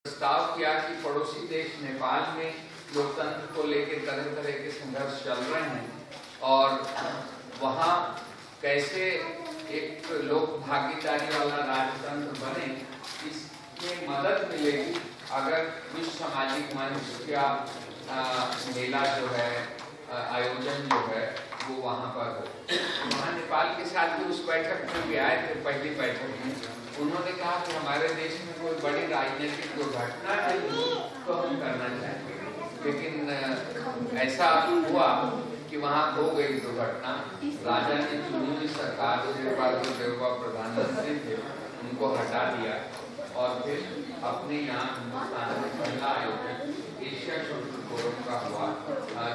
प्रस्ताव किया कि पड़ोसी देश नेपाल में लोकतंत्र को लेकर तरह तरह के संघर्ष चल रहे हैं और वहाँ कैसे एक लोक भागीदारी वाला राजतंत्र बने, इसमें मदद मिलेगी अगर विश्व सामाजिक मंच का मेला जो है, आयोजन जो है वो वहाँ पर हो। वहाँ नेपाल के साथ भी उस बैठक में भी आए थे, पहली बैठक में उन्होंने कहा कि हमारे देश में कोई बड़ी राजनीतिक दुर्घटना नहीं तो हम करना चाहेंगे, लेकिन ऐसा हुआ कि वहाँ हो गई दुर्घटना। राजा ने चुनी हुई सरकार देवबा प्रधानमंत्री थे, उनको हटा दिया और फिर अपने यहाँ हिंदुस्तान में पहला आयोजन एशिया सोशल फोरम का हुआ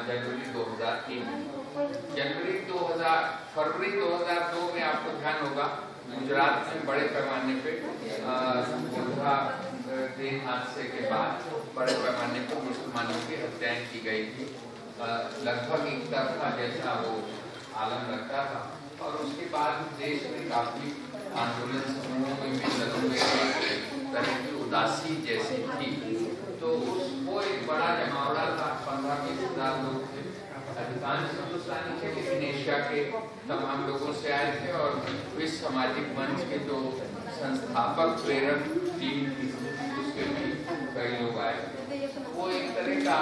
जनवरी 2003। फरवरी 2002 में आपको ध्यान होगा गुजरात में बड़े पैमाने पे ट्रेन हादसे के बाद बड़े पैमाने पर मुसलमानों की हत्याएं की गई थी। लगभग एक तरफा जैसा वो आलम लगता था और उसके बाद देश में काफी आंदोलन समूहों में मिलतों में एक तरह की उदासी जैसी थी। तो वो एक बड़ा जमावड़ा था, 15-20 हजार लोग थे, अधिकांश हिंदुस्तानी थे लेकिन एशिया के तमाम लोगों से आए थे और विश्व सामाजिक मंच के जो संस्थापक प्रेरक टीम थी उसके भी कई लोग आए। वो एक तरह का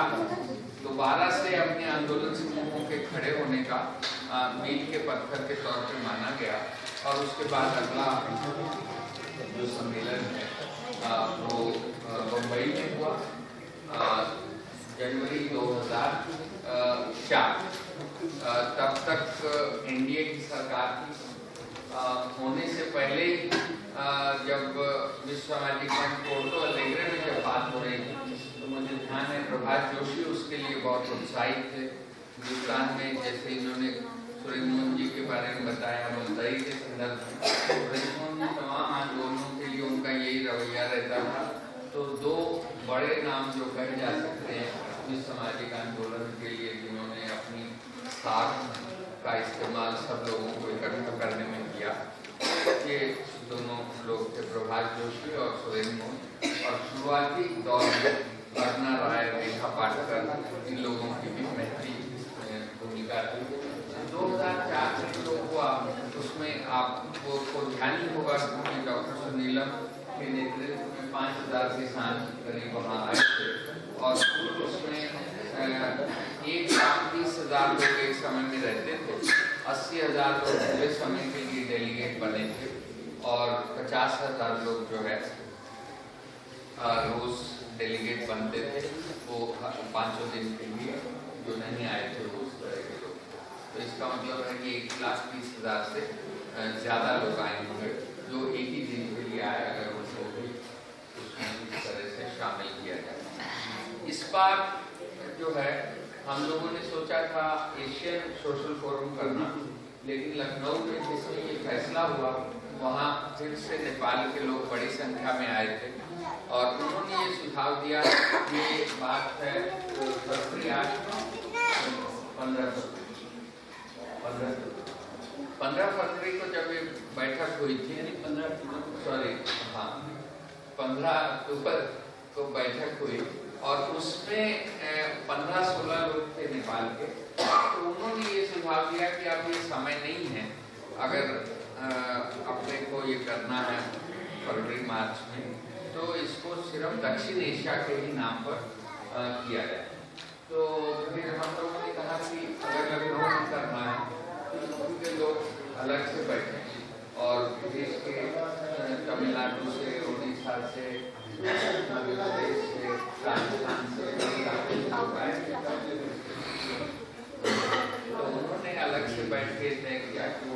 दोबारा से अपने आंदोलन समूहों के खड़े होने का मील के पत्थर के तौर पर माना गया। और उसके बाद अगला जो सम्मेलन है वो बम्बई में हुआ जनवरी 2004। तब तक एनडीए की सरकार थी। होने से पहले ही जब विश्व सामाजिक मंच पोर्टो अलेग्रे में जब बात हो रही थी तो मुझे ध्यान है प्रभात जोशी उसके लिए बहुत उत्साहित थे। हिंदुस्तान में जैसे इन्होंने सुरेंद्र मोहन जी के बारे में बताया, मुंदई के संदर्भ में सुरेंद्र मोहन जी तमाम आंदोलनों के लिए उनका यही रवैया रहता था। तो दो बड़े नाम जो कहे जा सकते हैं विश्व सामाजिक आंदोलन के लिए जिन्होंने अपनी साख का इस्तेमाल सब लोगों को इकट्ठा करने में किया, ये दोनों लोग थे, प्रभात जोशी और सुरेंद्र मोहन। और शुरुआती दौर में वर्णा राय, रेखा पाटकर, इन लोगों की भी महती भूमिका थी। 2004 में जो हुआ उसमें आपको ध्यान ही होगा कि डॉक्टर सुनीलम के नेतृत्व में 5000 किसान करीब वहाँ आए थे और उसमें 1,30,000 लोग एक समय में रहते थे। 80,000 लोग पूरे समय के लिए डेलीगेट बने थे और 50,000 लोग जो है रोज डेलीगेट बनते थे। वो 500 दिन के लिए जो नहीं आए थे वो उस तरह के लोग। तो इसका मतलब है कि 1,30,000 से ज़्यादा लोग आए होंगे जो एक ही दिन के लिए आए, अगर उनको भी उसमें इस तरह से शामिल किया जाए। इस बार जो है हम लोगों ने सोचा था एशियन सोशल फोरम करना, लेकिन लखनऊ में जिसमें ये फैसला हुआ वहाँ फिर से नेपाल के लोग बड़ी संख्या में आए थे और उन्होंने ये सुझाव दिया कि ये बात है फरवरी 15 फरवरी को जब ये बैठक हुई थी, 15 अक्टूबर को बैठक हुई और उसमें 15-16 लोग थे नेपाल के। तो उन्होंने ये सुझाव दिया कि अब ये समय नहीं है, अगर अपने को ये करना है फरवरी मार्च में तो इसको सिर्फ दक्षिण एशिया के ही नाम पर किया जाए। तो फिर हम लोगों ने कहा कि अगर लखनऊ में करना है तो के लोग अलग से बैठे और देश के तमिलनाडु से, उड़ीसा से, मध्य प्रदेश से, राजस्थान से लोग आए। तो उन्होंने अलग से बैठ के तय किया कि वो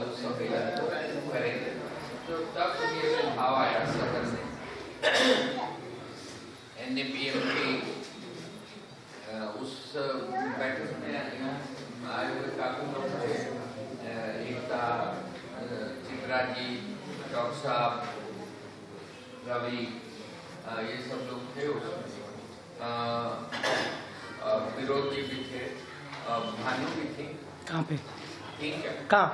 उस सम्मेलन को करेंगे। तो तब ये सुझाव आया सदन में NAPM की उस बैठक में आए हुए काफी लोग थे, एकता, चित्रा जी, डॉक्टर साहब, रवि, ये सब लोग थे उसमें। विरोध जी भी थे, भानु भी थी। कहाँ पे? ठीक है, कहाँ?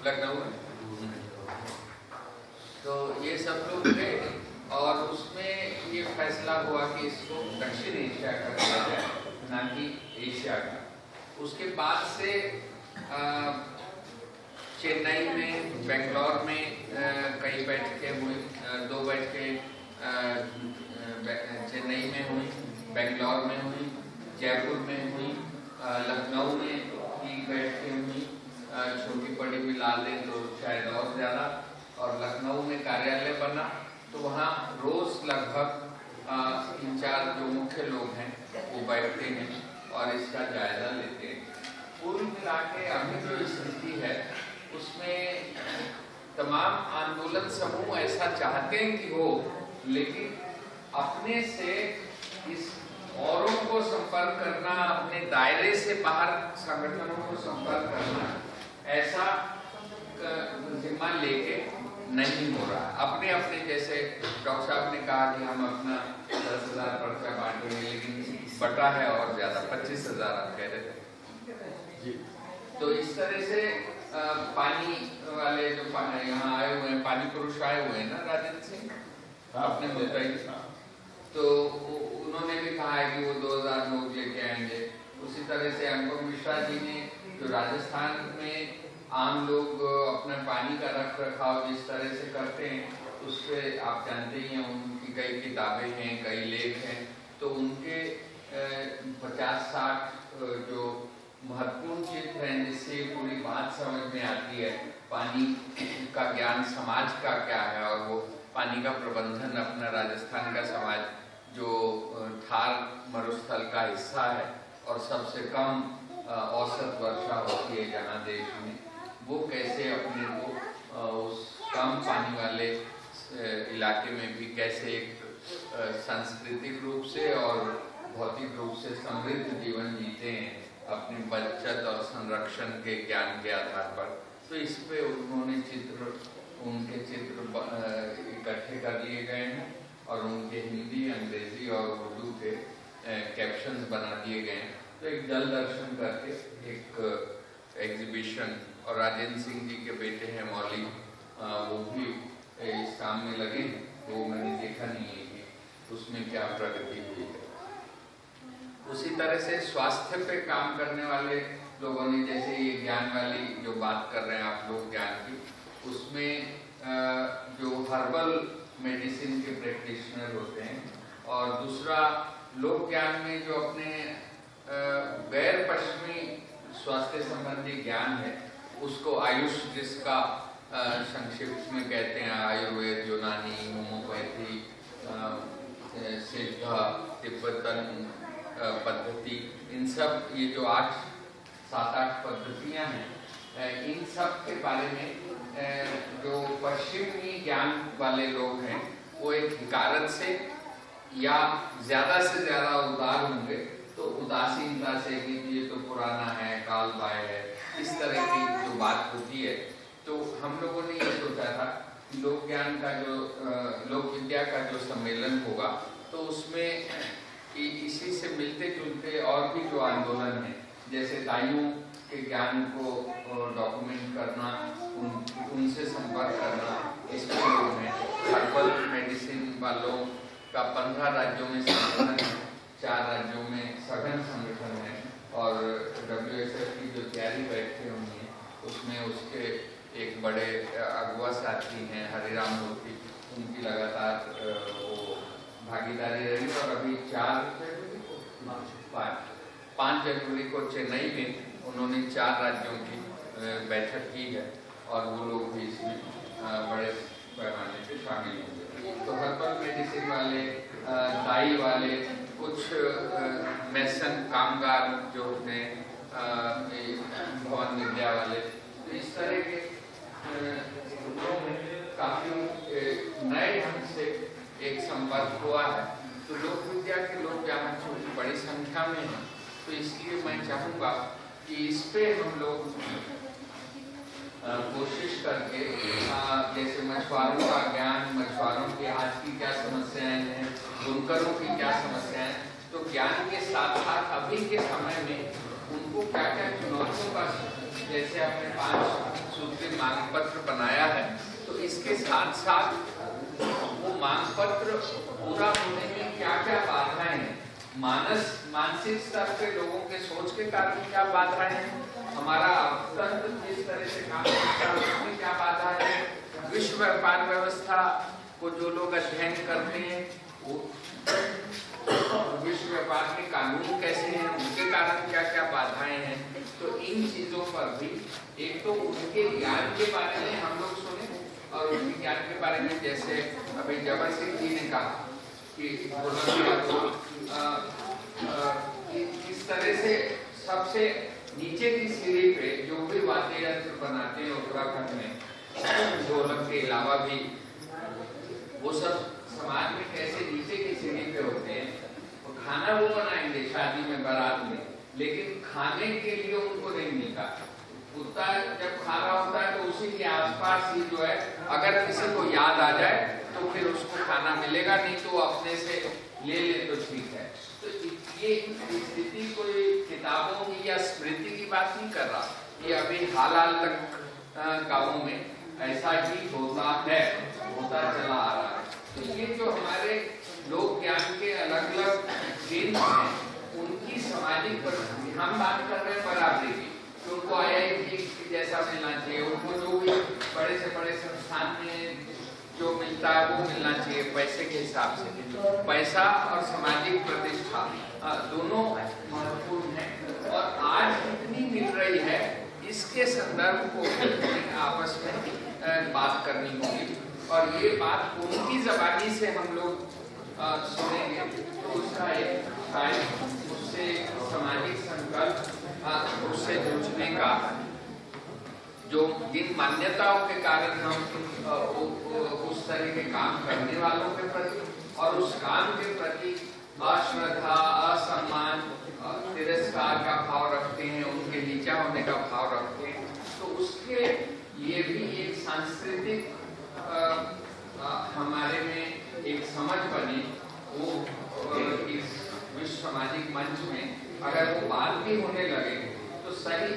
लखनऊ में। तो ये सब लोग थे और उसमें ये फैसला हुआ कि इसको दक्षिण एशिया का किया जाए, ना कि एशिया का। उसके बाद से चेन्नई में, बेंगलोर में कई बैठकें हुई, 2 बैठकें चेन्नई में हुई, बेंगलोर में हुई, जयपुर में हुई, लखनऊ में की बैठकें हुई, छोटी बड़ी मिला लें तो शायद और ज़्यादा। और लखनऊ में कार्यालय बना तो वहाँ रोज़ लगभग 3-4 जो मुख्य लोग हैं वो बैठते हैं और इसका जायजा लेते हैं। पूरी मिला के अभी जो स्थिति है उसमें तमाम आंदोलन समूह ऐसा चाहते हैं कि हो, लेकिन अपने से इस औरों को संपर्क करना, अपने दायरे से बाहर संगठनों को संपर्क करना, ऐसा जिम्मा लेके नहीं हो रहा। अपने अपने, जैसे डॉक्टर साहब ने कहा कि हम अपना 10,000 पर्चा बांटेंगे, लेकिन बटा है और ज्यादा 25,000 आप कह रहे थे। तो इस तरह से पानी वाले जो यहाँ आए हुए हैं, पानी पुरुष आए हुए हैं ना, राजेंद्र सिंह अपने मुद्दई, तो उन्होंने भी कहा है कि वो 2,000 लोग लेके आएंगे। उसी तरह से अंकुर मिश्रा जी ने जो राजस्थान में आम लोग अपने पानी का रख रखाव जिस तरह से करते हैं, उस पर आप जानते ही हैं, उनकी कई किताबें हैं, कई लेख हैं। तो उनके 50-60 जो महत्वपूर्ण चित्र हैं जिससे पूरी बात समझ में आती है, पानी का ज्ञान समाज का क्या है और वो पानी का प्रबंधन अपना राजस्थान का समाज जो थार मरुस्थल का हिस्सा है और सबसे कम औसत वर्षा होती है जहाँ देश में, वो कैसे अपने को उस कम पानी वाले इलाके में भी कैसे एक सांस्कृतिक रूप से और भौतिक रूप से समृद्ध जीवन जीते हैं अपनी बचत और संरक्षण के ज्ञान के आधार पर। तो इस पे उन्होंने उनके चित्र इकट्ठे कर लिए गए हैं और उनके हिंदी, अंग्रेजी और उर्दू के कैप्शंस बना दिए गए हैं। तो एक जल दर्शन करके एक एग्जीबिशन, और राजेंद्र सिंह जी के बेटे हैं मौली, वो भी इस काम में लगे, वो मैंने देखा नहीं है कि उसमें क्या प्रगति हुई है। उसी तरह से स्वास्थ्य पे काम करने वाले लोगों ने, जैसे ये ज्ञान वाली जो बात कर रहे हैं आप लोग ज्ञान की, उसमें जो हर्बल मेडिसिन के प्रैक्टिशनर होते हैं, और दूसरा लोक ज्ञान में जो अपने गैर पश्चिमी स्वास्थ्य संबंधी ज्ञान है उसको आयुष, जिसका संक्षिप्त में कहते हैं आयुर्वेद, यूनानी, होम्योपैथी, सिद्ध, तिब्बतन पद्धति, इन सब ये जो 7-8 पद्धतियां हैं, इन सब के बारे में जो पश्चिमी ज्ञान वाले लोग हैं वो एक हिकारत से या ज़्यादा से ज़्यादा उदार होंगे, तो उदासीनता से कि ये तो पुराना है, काल बाय है, इस तरह की जो बात होती है। तो हम लोगों ने ये सोचा था कि लोक ज्ञान का जो लोक विद्या का जो सम्मेलन होगा तो उसमें इसी से मिलते जुलते और भी जो आंदोलन है, जैसे दाइयों के ज्ञान को डॉक्यूमेंट करना, उनसे संपर्क करना, इसमें लोग हैं। हर्बल मेडिसिन वालों का 15 राज्यों में संगठन है, 4 राज्यों में सघन संगठन है, और WSF की जो तैयारी बैठे हुई है उसमें उसके एक बड़े अगुआ साथी हैं हरिराम मूर्ति, उनकी लगातार वो भागीदारी रही। और अभी 5 जनवरी को चेन्नई में उन्होंने 4 राज्यों की बैठक की है और वो लोग भी इसमें बड़े पैमाने पे शामिल होंगे। तो हर्बल मेडिसिन वाले, दाई वाले, कुछ मैसन कामगार जो होते हैं, भवन विद्या वाले, तो इस तरह के लोगों में काफी नए ढंग से एक संपर्क हुआ है। तो लोक विद्या के लोग यहाँ छोटी बड़ी संख्या में हैं, तो इसलिए मैं चाहूँगा कि इस पे हम लोग कोशिश करके, जैसे मछुआरों का ज्ञान, मछुआरों की आज की क्या समस्याएं हैं, बुनकरों की क्या समस्याएं, तो ज्ञान के साथ साथ अभी के समय में उनको क्या क्या चुनौतियों का, जैसे आपने 5 सूत्री मांग पत्र बनाया है, तो इसके साथ साथ वो मांग पत्र पूरा होने में क्या क्या बाधाएं हैं, मानसिक स्तर पे लोगों के सोच के कारण क्या बाधाएं हैं, हमारा अर्थतंत्र जिस तरह से काम करता है उसमें क्या बाधा है, विश्व व्यापार व्यवस्था को जो लोग अध्ययन करते हैं वो विश्व व्यापार के कानून कैसे हैं, उनके कारण क्या क्या बाधाएं हैं। तो इन चीजों पर भी एक तो उनके ज्ञान के बारे में हम लोग सुने और उनके ज्ञान के बारे में, जैसे अभी जबर सिंह जी ने कहा कि इस तरह से सबसे नीचे की सीढ़ी पे जो भी वाद्य यंत्र बनाते हैं उत्तराखंड में, ढोलक के अलावा भी वो सब समाज में कैसे नीचे की सीढ़ी पे होते हैं। तो खाना वो बनाएंगे शादी में बारात में, लेकिन खाने के लिए उनको नहीं मिलता। कुत्ता जब खा रहा होता है तो उसी के आसपास ही जो है, अगर किसी को याद आ जाए तो फिर उसको खाना मिलेगा, नहीं तो अपने से ले ले तो ठीक है। तो ये स्थिति कोई किताबों की या स्मृति की बात नहीं कर रहा, ये अभी हाल तक गाँवों में ऐसा ही होता है, होता चला आ रहा है। तो ये जो हमारे लोक ज्ञान के अलग अलग केंद्र हैं, उनकी सामाजिक परिस्थिति, हम बात कर रहे हैं बराबरी की, तो उनको IIT जैसा मिलना चाहिए, उनको जो भी बड़े से बड़े संस्थान में जो मिलता है वो मिलना चाहिए पैसे के हिसाब से। पैसा और सामाजिक प्रतिष्ठा दोनों महत्वपूर्ण है और आज कितनी मिल रही है इसके संदर्भ को आपस में बात करनी होगी। और ये बात उनकी जबानी से हम लोग सुनेंगे तो उसका एक शायद उससे सामाजिक संकल्प, उससे जूझने का, जो जिन मान्यताओं के कारण हम उस तरह के काम करने वालों के प्रति और उस काम के प्रति अश्रद्धा, असम्मान, तिरस्कार का भाव रखते हैं, उनके नीचा होने का भाव रखते हैं, तो उसके लिए भी एक सांस्कृतिक हमारे में एक समझ बनी। वो इस विश्व सामाजिक मंच में अगर वो बात भी होने लगे तो सही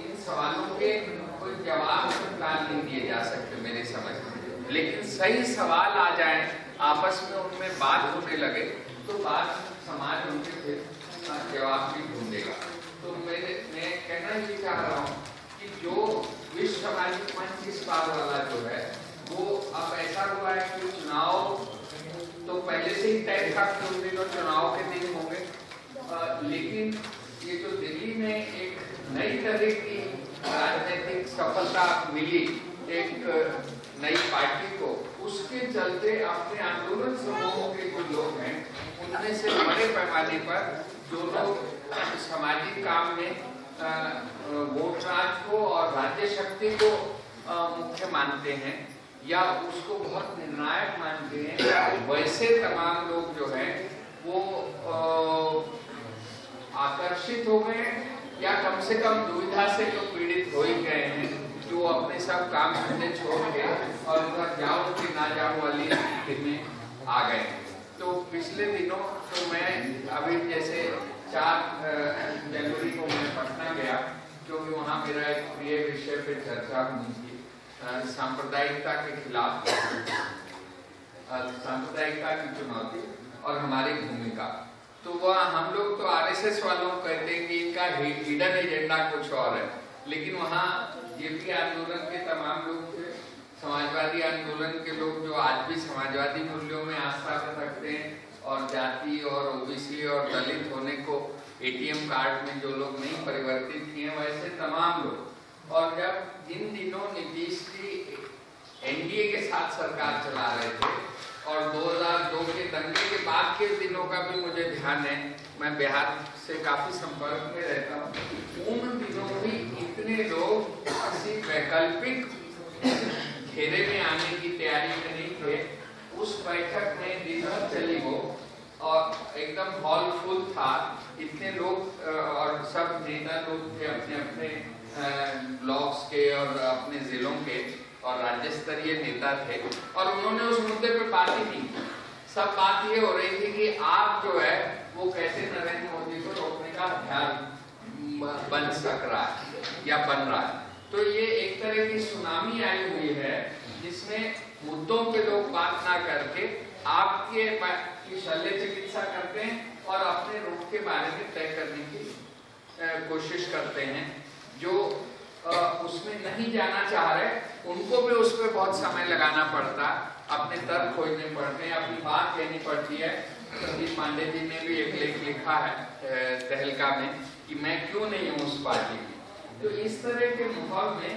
इन सवालों के कोई जवाब नहीं दिए जा सकते मेरी समझ में, लेकिन सही सवाल आ जाए, आपस में उनमें बात होने लगे तो बात समाज उनके फिर जवाब भी ढूंढेगा। तो मैं कहना ये चाह रहा हूँ कि जो विश्व सामाजिक मंच इस बार वाला जो है वो अब ऐसा हुआ है कि चुनाव तो पहले से ही तय था कि उन दिनों चुनाव के दिन होंगे, लेकिन ये जो दिल्ली में एक नई तरह की राजनीतिक सफलता मिली एक नई पार्टी को, उसके चलते अपने आंदोलन समूहों के जो लोग हैं उनमें से बड़े पैमाने पर जो लोग सामाजिक काम में वोट राज को और राज्य शक्ति को मुख्य मानते हैं या उसको बहुत निर्णायक मानते हैं, वैसे तमाम लोग जो हैं वो आकर्षित हो गए या कम से कम दुविधा से जो पीड़ित हो ही गए हैं, जो अपने सब काम धंधे छोड़ के और उधर जाओ कि ना जाओ वाली स्थिति में आ गए। तो पिछले दिनों तो मैं अभी जैसे 4 जनवरी को मैं पटना गया, क्योंकि वहाँ मेरा एक प्रिय विषय पे चर्चा हुई थी, सांप्रदायिकता के खिलाफ, सांप्रदायिकता की चुनौती और हमारी भूमिका। तो वह हम लोग तो RSS वालों को कहते हैं कि इनका हिडन एजेंडा कुछ और है, लेकिन वहाँ जेपी आंदोलन के तमाम लोग थे, समाजवादी आंदोलन के लोग जो आज भी समाजवादी मूल्यों में आस्था रखते हैं और जाति और OBC और दलित होने को ATM कार्ड में जो लोग नहीं परिवर्तित किए, वैसे तमाम लोग। और जब इन दिनों नीतीश जी NDA के साथ सरकार चला रहे थे और 2002 के दंगे के बाद के दिनों का भी मुझे ध्यान है, मैं बिहार से काफी संपर्क में रहता हूँ, उन दिनों भी इतने लोग किसी वैकल्पिक घेरे में आने की तैयारी में नहीं थे। उस बैठक में दिन भर चली वो और एकदम हॉल फुल था, इतने लोग और सब नेता लोग थे अपने अपने ब्लॉक्स के और अपने जिलों के और राज्य स्तरीय नेता थे, और उन्होंने उस मुद्दे पे बात ही नहीं की। सब बात ये हो रही थी कि आप जो है वो कैसे नरेंद्र मोदी को रोकने का हथियार बन सक रहा है या बन रहा है। तो ये एक तरह की सुनामी आई हुई है जिसमें मुद्दों पे लोग बात ना करके आपके की शल्य चिकित्सा करते हैं और अपने रोग के बारे में तय करने की कोशिश करते हैं। जो उसमें नहीं जाना चाह रहे उनको भी उस पर बहुत समय लगाना पड़ता, अपने तर्क खोजने पड़ते हैं, अपनी बात कहनी पड़ती है। संदीप पांडे जी ने भी एक लेख लिखा है तहलका में कि मैं क्यों नहीं हूँ उस पार्टी में। तो इस तरह के माहौल में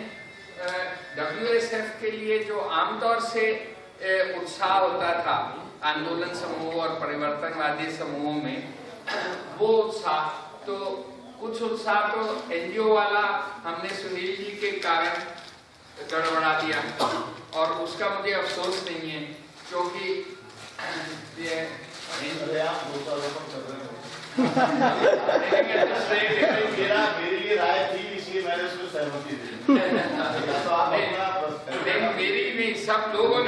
WSF के लिए जो आमतौर से उत्साह होता था आंदोलन समूह और परिवर्तनवादी समूहों में, वो उत्साह तो कुछ उत्साह तो NGO वाला हमने सुनील जी के कारण गड़बड़ा दिया और उसका मुझे अफसोस नहीं है, क्योंकि ये मेरी राय थी इसलिए मैंने उसको सहमति दी। मेरी नहीं, सब लोगों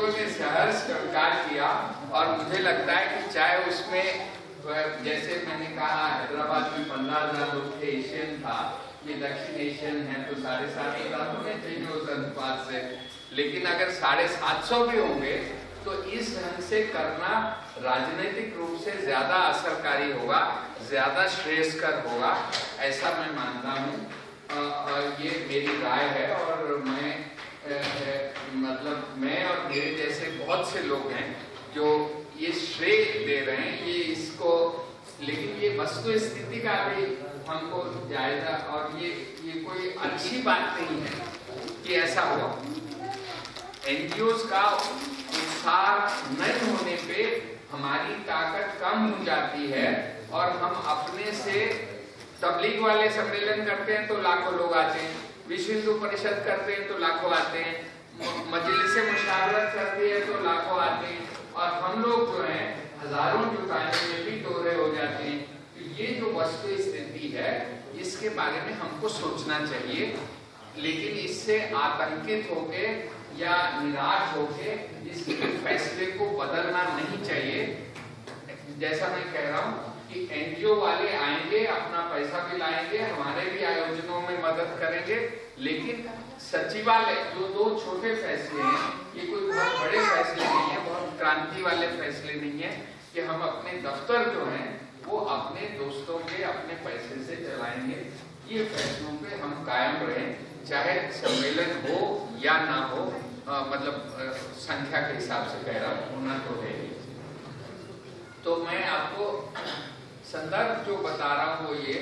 ने सहर्ष स्वीकार किया और मुझे लगता है कि चाहे उसमें जैसे मैंने कहा हैदराबाद में 15,000 लोग थे, एशियन था, ये दक्षिण एशियन है तो 750 होने चाहिए उस अनुपात से, लेकिन अगर 750 भी होंगे तो इस ढंग से करना राजनीतिक रूप से ज्यादा असरकारी होगा, ज्यादा श्रेयस्कर होगा, ऐसा मैं मानता हूँ। ये मेरी राय है और मैं मतलब मैं और मेरे जैसे बहुत से लोग हैं जो ये श्रेय दे रहे हैं ये इसको, लेकिन ये वस्तु स्थिति का भी हमको जायजा, और ये कोई अच्छी बात नहीं है कि ऐसा हुआ। NGOs का उत्साह नहीं होने पे हमारी ताकत कम हो जाती है और हम अपने से तबलीग वाले सम्मेलन करते हैं तो लाखों लोग आते हैं, विश्व हिंदू परिषद करते हैं तो लाखों आते हैं, मजलिस मुशावरत करती है तो लाखों आते हैं, और हम लोग जो हैं हजारों जुटाने में भी दोहरे हो जाते हैं। तो ये जो वस्तु स्थिति है इसके बारे में हमको सोचना चाहिए, लेकिन इससे आतंकित होके या निराश होके इस फैसले को बदलना नहीं चाहिए। जैसा मैं कह रहा हूँ कि NGO वाले आएंगे, अपना पैसा भी लाएंगे, हमारे भी आयोजनों में मदद करेंगे, लेकिन सचिवालय जो 2 छोटे फैसले हैं, ये कोई बहुत बड़े फैसले नहीं है, बहुत क्रांति वाले फैसले नहीं है कि हम अपने दफ्तर जो हैं वो अपने दोस्तों के अपने पैसे से चलाएंगे। ये फैसलों पे हम कायम रहें, चाहे सम्मेलन हो या ना हो, मतलब संख्या के हिसाब से कह रहा हूँ, होना तो है। तो मैं आपको संदर्भ जो बता रहा हूँ वो ये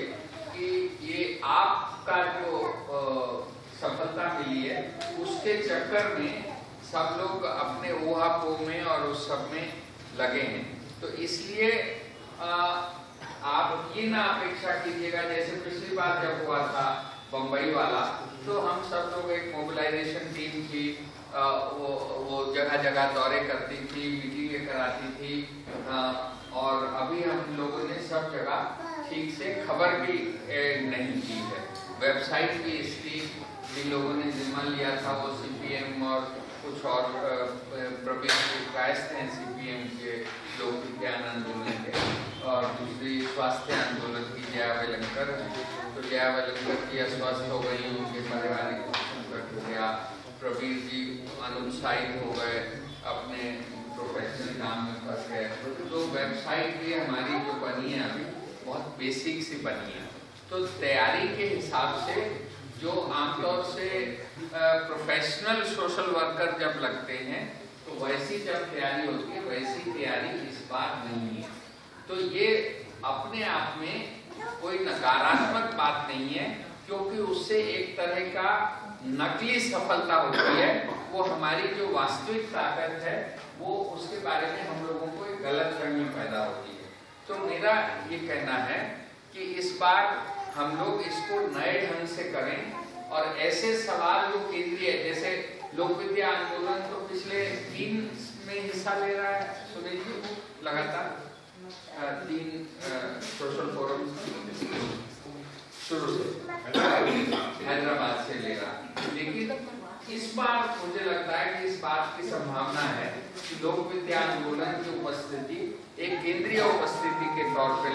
कि ये आपका जो सफलता मिली है उसके चक्कर में सब लोग अपने ऊहापोह में और उस सब में लगे हैं। तो इसलिए आप ये ना अपेक्षा कीजिएगा, जैसे पिछली बार जब हुआ था बम्बई वाला, तो हम सब लोग एक मोबिलाइजेशन टीम थी, वो जगह जगह दौरे करती थी, मीटिंगें कराती थी, और अभी हम लोगों ने सब जगह ठीक से खबर भी नहीं की है। वेबसाइट भी इसकी जिन लोगों ने जिम्मा लिया था वो CPM और कुछ और प्रवीण कायस्थ हैं CPM के लोक विज्ञान आंदोलन के, और दूसरी स्वास्थ्य आंदोलन की जया वेलंकर, तो जया वेलंकर की अस्वस्थ हो गई, उनके पारिवारिक संकट हो गया, प्रवीण जी अनुत्साहित हो गए, अपने प्रोफेशनल काम में फंस गए। तो वेबसाइट भी हमारी जो बनी है अभी बहुत बेसिक सी बनी है। तो तैयारी के हिसाब से जो आमतौर से प्रोफेशनल सोशल वर्कर जब लगते हैं तो वैसी जब तैयारी होती है वैसी तैयारी इस बार नहीं है। तो ये अपने आप में कोई नकारात्मक बात नहीं है, क्योंकि उससे एक तरह का नकली सफलता होती है। वो हमारी जो वास्तविक ताकत है वो उसके बारे में हम लोगों को एक गलतफहमी पैदा होती है। तो मेरा ये कहना है कि इस बार हम लोग इसको नए ढंग से करें और ऐसे सवाल जो केंद्रीय, जैसे लोक विद्या आंदोलन तो पिछले 3 में हिस्सा ले रहा है सुनील जी, लगातार 3 सोशल फोरम शुरू से हैदराबाद से ले रहा, लेकिन इस बार मुझे लगता है कि इस बात की संभावना है कि लोक विद्या आंदोलन की उपस्थिति एक केंद्रीय उपस्थिति के तौर पे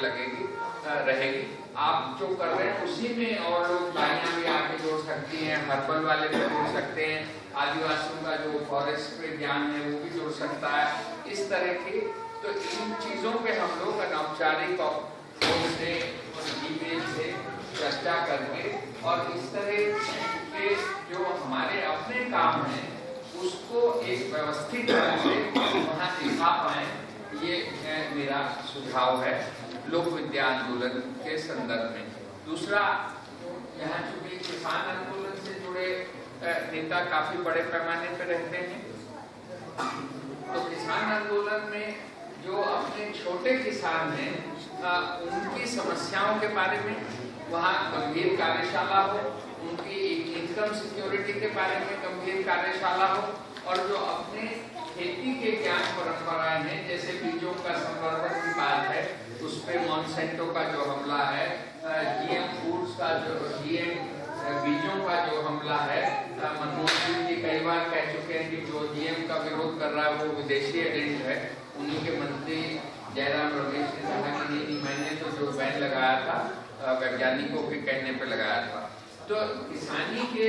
रहेगी। आप जो कर रहे हैं उसी में और लोग बाइयां भी आके जोड़ सकती हैं, हर्बल वाले भी जोड़ सकते हैं, आदिवासियों का जो फॉरेस्ट पे ज्ञान है वो भी जोड़ सकता है। इस तरह के तो इन चीजों पे हम लोग अनौपचारिक से ईमेल से चर्चा करके और इस तरह के जो हमारे अपने काम हैं उसको एक व्यवस्थित ढंग से वहाँ दिखा पाए, ये मेरा सुझाव है लोक विद्या आंदोलन के संदर्भ में। दूसरा, यहाँ चूंकि किसान आंदोलन से जुड़े नेता काफी बड़े पैमाने पर रहते हैं, तो किसान आंदोलन में जो अपने छोटे किसान हैं उनकी समस्याओं के बारे में वहाँ गंभीर कार्यशाला हो, उनकी इनकम सिक्योरिटी के बारे में गंभीर कार्यशाला हो, और जो अपने खेती के ज्ञान परंपराएं हैं जैसे बीजों का संवर्धन की बात है, उस पे मॉन्सेंटो का जो हमला है, जीएम फूड्स का जो जीएम बीजों का जो हमला है, मनमोहन सिंह जी कई बार कह चुके हैं कि जो जीएम का विरोध कर रहा है वो विदेशी एजेंट है। उन्हीं के मंत्री जयराम रमेश ने कहा कि नहीं, मैंने तो जो बैन लगाया था वैज्ञानिकों के कहने पे लगाया था। तो किसानी के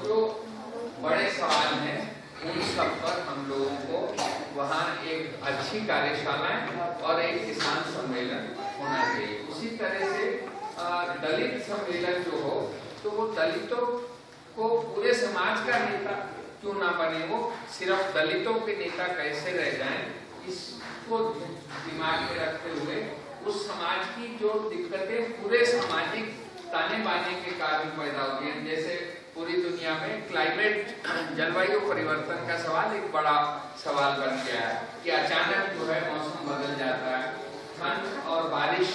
जो बड़े सवाल हैं उन सब पर हम लोगों को वहाँ एक अच्छी कार्यशालाएं और एक किसान सम्मेलन होना चाहिए। उसी तरह से दलित सम्मेलन जो हो तो वो दलितों को पूरे समाज का नेता क्यों ना बने, वो सिर्फ दलितों के नेता कैसे रह जाएं, इसको दिमाग में रखते हुए उस समाज की जो दिक्कतें पूरे सामाजिक ताने बाने के कारण पैदा होती हैं, जैसे पूरी दुनिया में क्लाइमेट जलवायु परिवर्तन का सवाल एक बड़ा सवाल बन गया है कि अचानक जो है मौसम बदल जाता है, ठंड और बारिश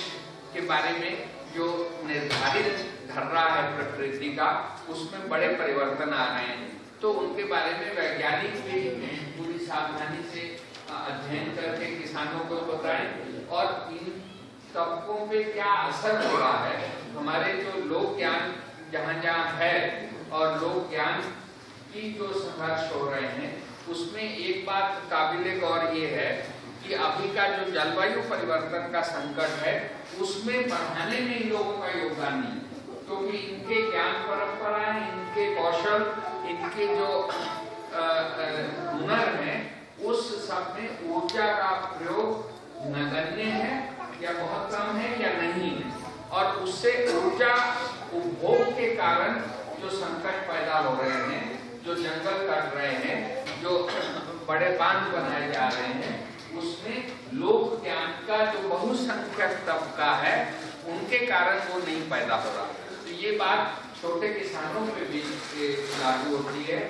के बारे में जो निर्धारित धर्रा है प्रकृति का उसमें बड़े परिवर्तन आ रहे हैं। तो उनके बारे में वैज्ञानिक भी पूरी सावधानी से अध्ययन करके किसानों को बताएं और इन तबकों पे क्या असर हो रहा है। हमारे जो लोक ज्ञान जहाँ जहाँ है और लोक ज्ञान की जो संघर्ष हो रहे हैं उसमें एक बात काबिले गौर ये है कि अभी का जो जलवायु परिवर्तन का संकट है उसमें बढ़ाने में इन लोगों का योगदान नहीं, क्योंकि इनके ज्ञान परंपराएं, इनके कौशल, इनके जो हुनर है उस सब में ऊर्जा का प्रयोग नगण्य है या बहुत कम है या नहीं है, और उससे ऊर्जा उपभोग के कारण जो संकट पैदा हो रहे हैं, जो जंगल कट रहे हैं, जो बड़े बांध बनाए जा रहे हैं, उसमें लोक ज्ञान का जो बहुसंख्यक तबका है उनके कारण वो नहीं पैदा हो रहा। तो ये बात छोटे किसानों पे भी लागू होती है।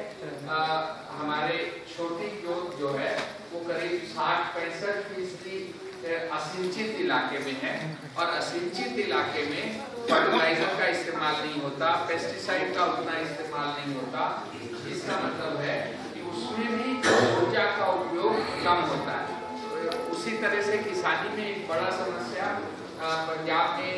हमारे छोटी जोत जो है वो करीब 60-65% असिंचित इलाके में है, और असिंचित इलाके में फर्टिलाइजर का इस्तेमाल नहीं होता, पेस्टिसाइड का उतना इस्तेमाल नहीं होता। इसका मतलब है कि उसमें भी ऊर्जा का उपयोग कम होता है। उसी तरह से किसानी में एक बड़ा समस्या पंजाब में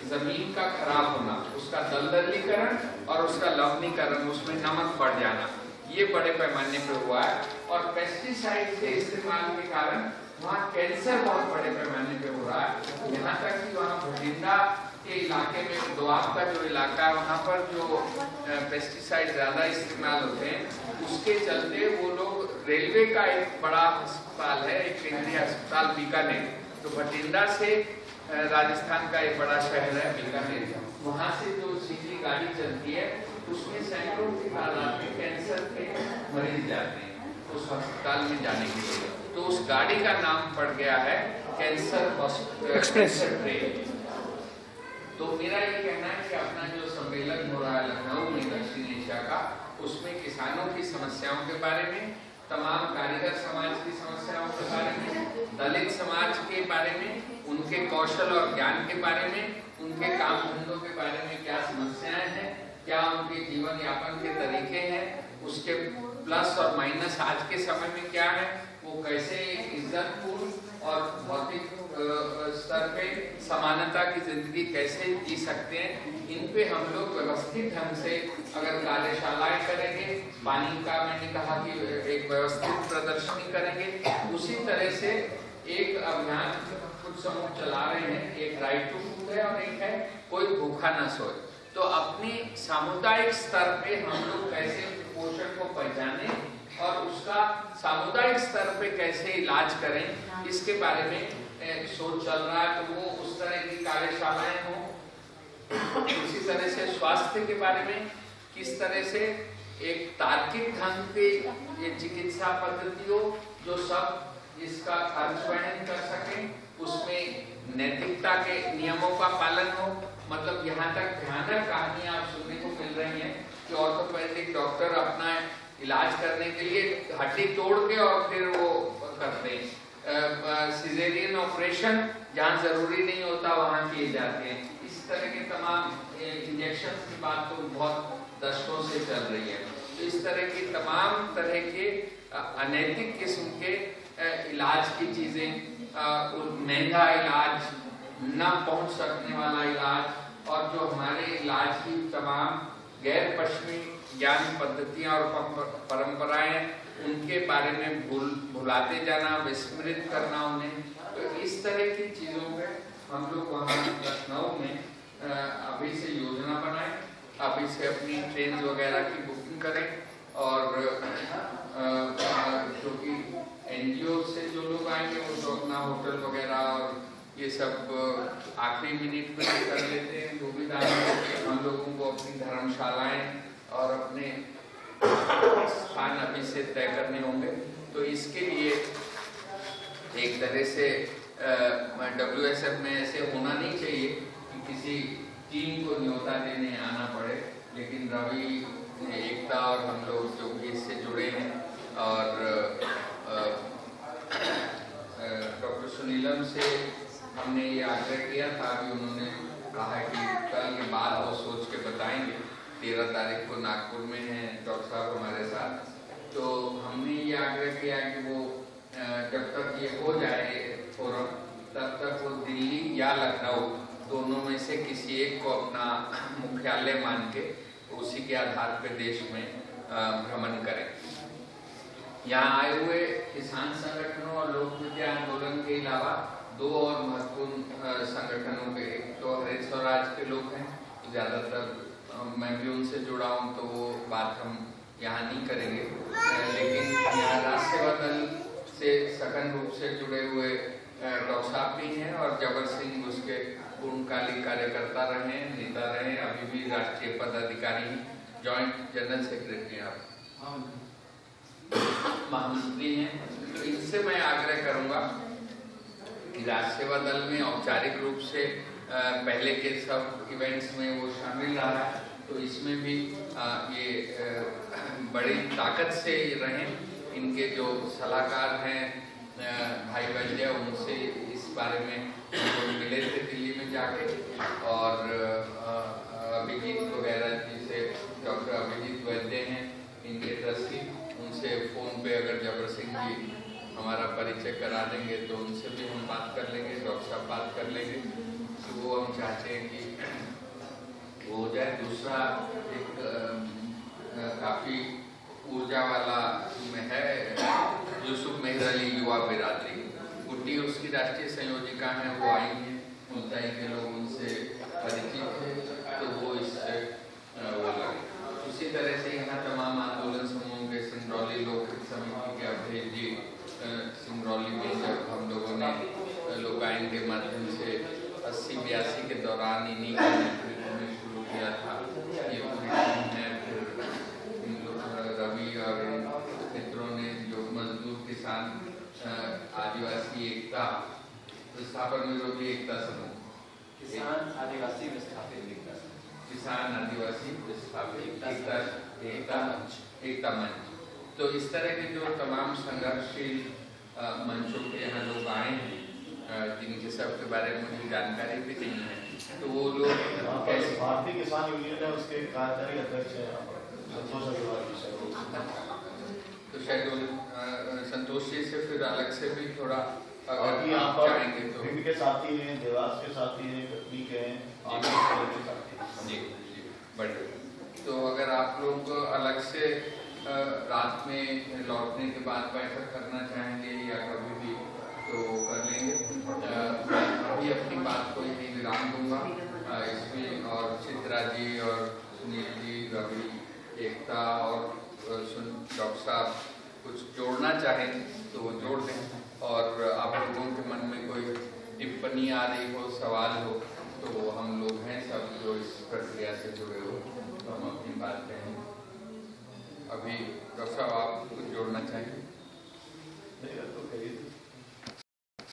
जमीन का खराब होना, उसका दलदलीकरण और उसका लवणीकरण, उसमें नमक बढ़ जाना, ये बड़े पैमाने पर हुआ है। और पेस्टिसाइड के इस्तेमाल के कारण वहाँ कैंसर बहुत बड़े पैमाने पे हो रहा है। यहाँ तक कि वहाँ भटिंडा के इलाके में, दोआब का जो इलाका है वहाँ पर जो पेस्टिसाइड ज्यादा इस्तेमाल होते हैं उसके चलते वो लोग, रेलवे का एक बड़ा अस्पताल है, एक केंद्रीय अस्पताल बीकानेर, तो भटिंडा से राजस्थान का एक बड़ा शहर है बीकानेर, वहाँ से जो सीधी गाड़ी चलती है उसमें सैकड़ों की तादाद में कैंसर के मरीज जाते हैं उस अस्पताल में जाने के लिए। तो उस गाड़ी का नाम पड़ गया है कैंसर एक्सप्रेस ट्रेन। तो मेरा ये कहना है कि अपना जो सम्मेलन हो रहा है लखनऊ में दक्षिण एशिया का, उसमें किसानों की समस्याओं के बारे में, तमाम कारीगर समाज की समस्याओं के बारे में, दलित समाज के बारे में, उनके कौशल और ज्ञान के बारे में, उनके काम धंधों के बारे में क्या समस्याएं हैं, क्या उनके जीवन यापन के तरीके हैं, उसके प्लस और माइनस आज के समय में क्या है, वो कैसे इज्जतपूर्ण और भौतिक स्तर पे समानता समानता की जिंदगी कैसे जी सकते हैं, इन पे हम लोग व्यवस्थित ढंग से अगर कार्यशालाएं करेंगे, पानी का मैंने कहा कि एक व्यवस्थित प्रदर्शनी करेंगे, उसी तरह से एक अभियान कुछ समूह चला रहे हैं, एक राइट टू फूड है और एक है कोई भूखा न सोए। तो अपने सामुदायिक स्तर पे हम लोग कैसे कुपोषण को पहचाने और उसका सामुदायिक स्तर पे कैसे इलाज करें, इसके बारे में सोच चल रहा है। तो वो उस तरह की कार्यशालाएं हों। इसी तरह से स्वास्थ्य के बारे में किस तरह से एक तार्किक ढंग पे ये चिकित्सा पद्धति हो जो सब इसका खर्च वहन कर सकें, उसमें नैतिकता के नियमों का पालन हो। मतलब यहाँ तक भयानक कहानियां आप सुनने को मिल रही हैं कि ऑर्थोपेडिक डॉक्टर अपना इलाज करने के लिए हड्डी तोड़ के और फिर वो करते हैं। सिजेरियन ऑपरेशन जहाँ जरूरी नहीं होता वहाँ किए जाते हैं। इस तरह के तमाम इंजेक्शन की बात तो बहुत दशकों से चल रही है। तो इस तरह की तमाम तरह के अनैतिक किस्म के इलाज की चीजें, महंगा इलाज, न पहुंच सकने वाला इलाज, और जो हमारे इलाज की तमाम गैर पश्चिमी ज्ञान पद्धतियां और परंपराएं, उनके बारे में भुलाते जाना, विस्मृत करना उन्हें। तो इस तरह की चीजों पे हम लोग वहाँ लखनऊ में अभी से योजना बनाएं, अभी से अपनी ट्रेन वगैरह की बुकिंग करें, और क्योंकि एनजीओ से जो लोग आएंगे वो तो अपना होटल वगैरह और ये सब आखिरी मिनट में कर लेते हैं। वो भी हम लोगों को अपनी धर्मशालाएं और अपने स्थान अभी से तय करने होंगे। तो इसके लिए एक तरह से WSF में ऐसे होना नहीं चाहिए कि किसी टीम को न्योता देने आना पड़े, लेकिन रवि, एकता और हम लोग जो भी इससे जुड़े हैं, और डॉक्टर सुनीलम से हमने ये आग्रह किया था कि उन्होंने कहा कि कल के बाद वो सोच के बताएंगे। 13 तारीख को नागपुर में है डॉक्टर साहब हमारे साथ। तो हमने ये आग्रह किया कि वो जब तक ये हो जाए फोरम, तब तक वो दिल्ली या लखनऊ दोनों में से किसी एक को अपना मुख्यालय मान के उसी के आधार पर देश में भ्रमण करें। यहाँ आए हुए किसान संगठनों और लोकनृत्य आंदोलन के अलावा 2 और महत्वपूर्ण संगठनों के, एक तो हरित स्वराज के लोग हैं, ज़्यादातर मैं भी उनसे जुड़ा हूँ, तो वो बात हम यहाँ नहीं करेंगे। लेकिन यहाँ राष्ट्र सेवा दल से सघन रूप से जुड़े हुए डॉक्टर साहब भी हैं, और जबर सिंह उसके पूर्णकालिक कार्यकर्ता रहे, नेता रहे, अभी भी राष्ट्रीय पदाधिकारी, जॉइंट जनरल सेक्रेटरी आप महामंत्री हैं। तो इनसे मैं आग्रह करूंगा कि राष्ट्र सेवा दल में औपचारिक रूप से पहले के सब इवेंट्स में वो शामिल रहा है, तो इसमें भी ये बड़ी ताकत से रहें। इनके जो सलाहकार हैं भाई वैद्य, उनसे इस बारे में हम मिले थे दिल्ली में जाके, और अभिजीत वगैरह जिसे डॉक्टर अभिजीत वैद्य हैं, इनके ट्रस्टी, उनसे फ़ोन पे अगर जबर सिंह जी हमारा परिचय करा देंगे तो उनसे भी हम बात कर लेंगे, डॉक्टर साहब बात कर लेंगे। तो वो हम चाहते हैं कि वो हो जाए। दूसरा एक काफ़ी ऊर्जा वाला में है यूसुफ मेहर अली युवा बिरादरी, गुड्डी उसकी राष्ट्रीय संयोजिका हैं, वो आई हैं, मुल्ताई के लोग उनसे परिचित हैं, तो वो इससे वो लगे। उसी तरह से यहाँ तमाम आंदोलन समूहों के सिंगरौली लोकहित समिति के अध्यक्ष जी, सिंगरौली में जब हम लोगों ने लोकायन के माध्यम से 80-82 के दौरान इन्हीं के नेतृत्व में शुरू किया था, ये पूरी टीम है। फिर रवि और मित्रों ने जो मजदूर किसान आदिवासी एकता विस्थापन विरोधी एकता समूह, किसान आदिवासी विस्थापित एकता मंच, तो इस तरह के जो तमाम संघर्षशील मंचों के यहाँ लोग आए हैं, जिनके सब के बारे में मुझे जानकारी भी नहीं है, तो वो लोग कैसे। भारतीय किसान यूनियन है, उसके कार्यकारी अध्यक्ष है संतोष अग्रवाल, तो शायद संतोष जी से फिर अलग से भी थोड़ा बाकी यहाँ आप पर चाहेंगे तो भिंड के साथी हैं, देवास के साथी हैं, कटनी के हैं, आगे के साथी हैं। जी जी बढ़िया। तो अगर आप लोग अलग से रात में लौटने के बाद बैठक करना चाहेंगे या कभी भी तो कर लेंगे। मैं अभी अपनी बात को यही विराम दूंगा इसमें, और चित्रा जी और सुनील जी, रवि, एकता और डॉक्टर साहब कुछ जोड़ना चाहें तो वो जोड़ दें, और आप लोगों के मन में कोई टिप्पणी आ रही हो, सवाल हो, तो हम लोग हैं सब जो इस प्रक्रिया से जुड़े हो, तो हम अपनी बात कहें। अभी डॉक्टर साहब आप